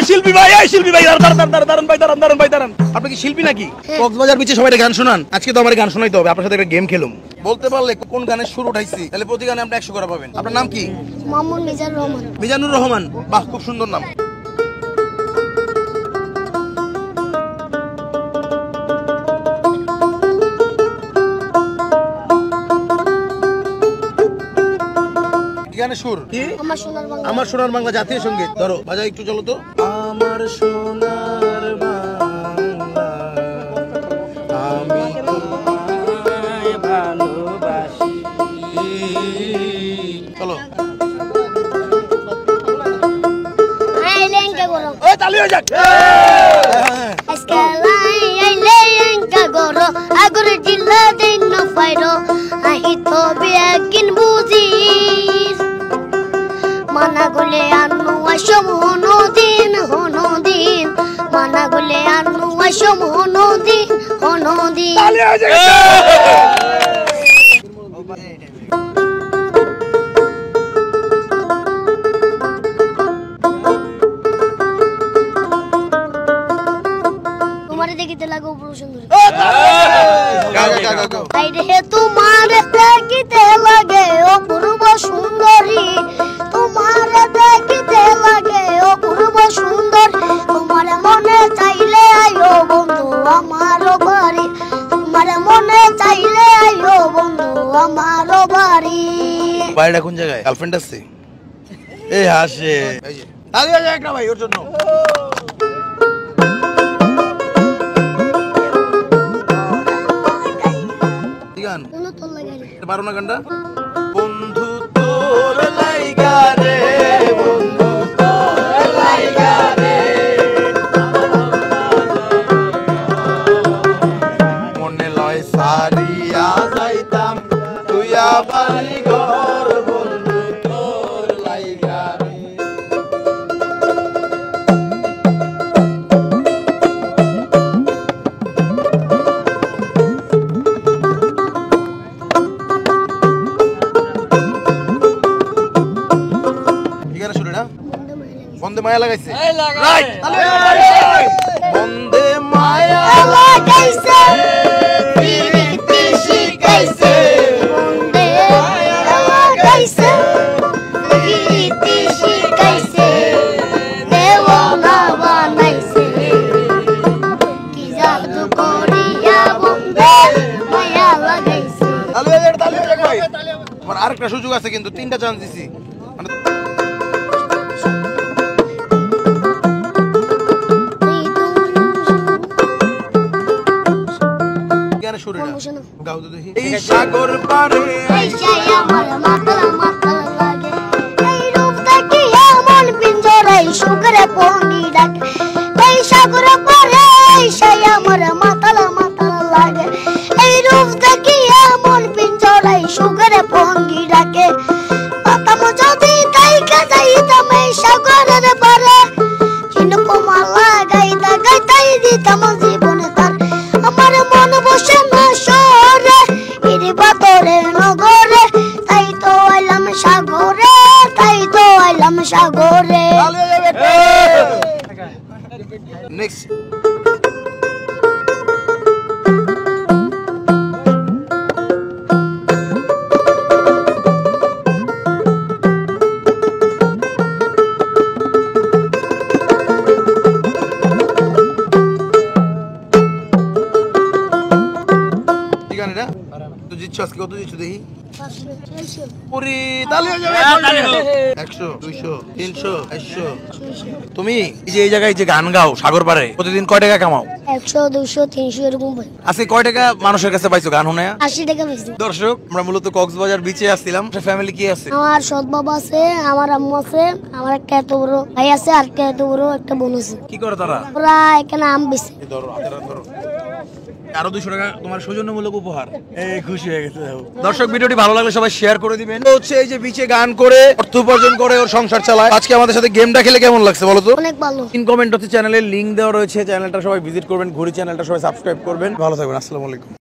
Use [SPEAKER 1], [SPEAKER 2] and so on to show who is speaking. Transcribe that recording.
[SPEAKER 1] শিল্পী ভাই দাঁড়ান। আপনি কি শিল্পী নাকি? কক্সবাজার বিচে সবাই গান শোনান। আজকে তো আমার গান শোনাইতে হবে, আপনার সাথে একটা গেম খেলুম। বলতে পারলে কোন গানের সুর উঠাইছি, তাহলে প্রতি গানে আপনি 100 করে পাবেন। আপনার নাম কি?
[SPEAKER 2] মোহাম্মদ মিজানুর রহমান।
[SPEAKER 1] মিজানুর রহমান, বাহ, খুব সুন্দর নাম। সুর কি? আমার সোনার বাংলা জাতীয় সঙ্গীত। ধরো বাজাই একটু, চলো তো। আমার সোনার বাংলা আমি তোমায় ভালোবাসি। চলো ওই তালি হয়ে যাক। আগরে জিল্লা দিন না ফাইরো আহি তো বিয়াকিন বুঝি মানা গলে আনু আসম হনদিন মানা গলে আনু আসম হনদিন তালি হয়ে যাক। দেখিতে লাগো সুন্দরী, তোমার দেখিতে লাগে অপূর্ব সুন্দরী, তোমার দেখিতে লাগে অপূর্ব সুন্দর। তোমার মনে চাইলে আয়ো বন্ধু আমার বাড়ি, তোমার মনে চাইলে আয়ো বন্ধু আমার বাড়ি। বাড়িটা কোন জায়গায়? গার্লফ্রেন্ড আছে? এই হাসে তালি হয়ে যাক না ভাই ওর জন্য। পারো না গানটা? বন্ধু তোর লাইগা রে, বন্ধু তোর লাইগা রে, মনে লয় সারিয়া যাইতাম তুইয়া বাড়ি ঘর, বন্ধু তোর লাইগা রে। বন্দে মায়া লাগাইছে, রাইট। বন্দে মায়া লাগাইছে, প্রীতি শিখাইছে, বন্দে মায়া লাগাইছে, প্রীতি শিখাইছে, দেওয়ানা বানাইছে, কি জাদু করিয়া বন্দে মায়া লাগাইছে। তালি ভাই, আমার আরেকটা সুযোগ আছে কিন্তু, 3টা চান্স দিছি। সাগর পারে আমার মাতাল মাতাল লাগে, এই রূপ দেখিয়া মন পিঞ্জরাই সুখরে পনি ডাকে, এই সাগর পারে আমার মাতাল মাতাল লাগে, এই রূপ দেখিয়া মন পিঞ্জরাই সুখরে পনি ডাকে। পাতাম যদি তাইকা যাইতাম এই সাগরের পারে, চিনকো মালা গাইতা গাইতাই দিতাম জীবনে তার। আমার মন বসে না শহরে, বাতরে নগরে, তাই তো আইলাম সাগরে, তাই তো আইলাম সাগরে। নেক্সট আজকে কত দিচ্ছ দেখি? 100, 200, 300, 400। তুমি এই জায়গায় যে গান গাও সাগর পারে, প্রতিদিন কয় টাকা কামাও? 100, 200, 300 এরকম পাই। আজকে কয় টাকা মানুষের কাছে পাইছো গান শুনে? 80 টাকা পাইছি। দর্শক, আমরা মূলত কক্সবাজার বিচে আসছিলাম। ফ্যামিলি কি আছে? আমার সৎ বাবা আছে, আমার আম্মু আছে, আমার একটা এত বড় ভাই আছে, আর একটা এত বড় একটা বোন আছে। কি করে তারা? ওরা এখানে আম বেচে। ধরো আরো 200 টাকা তোমার সৌজন্যমূলক উপহার। খুশি হয়ে গেছে। দর্শক, ভিডিওটি ভালো লাগলে সবাই শেয়ার করে দিবেন। হচ্ছে এই যে বিচে গান করে অর্থ উপার্জন করে ওর সংসার চালায়। আজকে আমাদের সাথে গেমটা খেলে কেমন লাগছে বলো তো? অনেক ভালো। ইন কমেন্ট হচ্ছে চ্যানেলের লিংক দেওয়া রয়েছে, চ্যানেলটা সবাই ভিজিট করবেন, ঘুরি চ্যানেলটা সবাই সাবস্ক্রাইব করবেন। ভালো থাকবেন, আসসালামু আলাইকুম।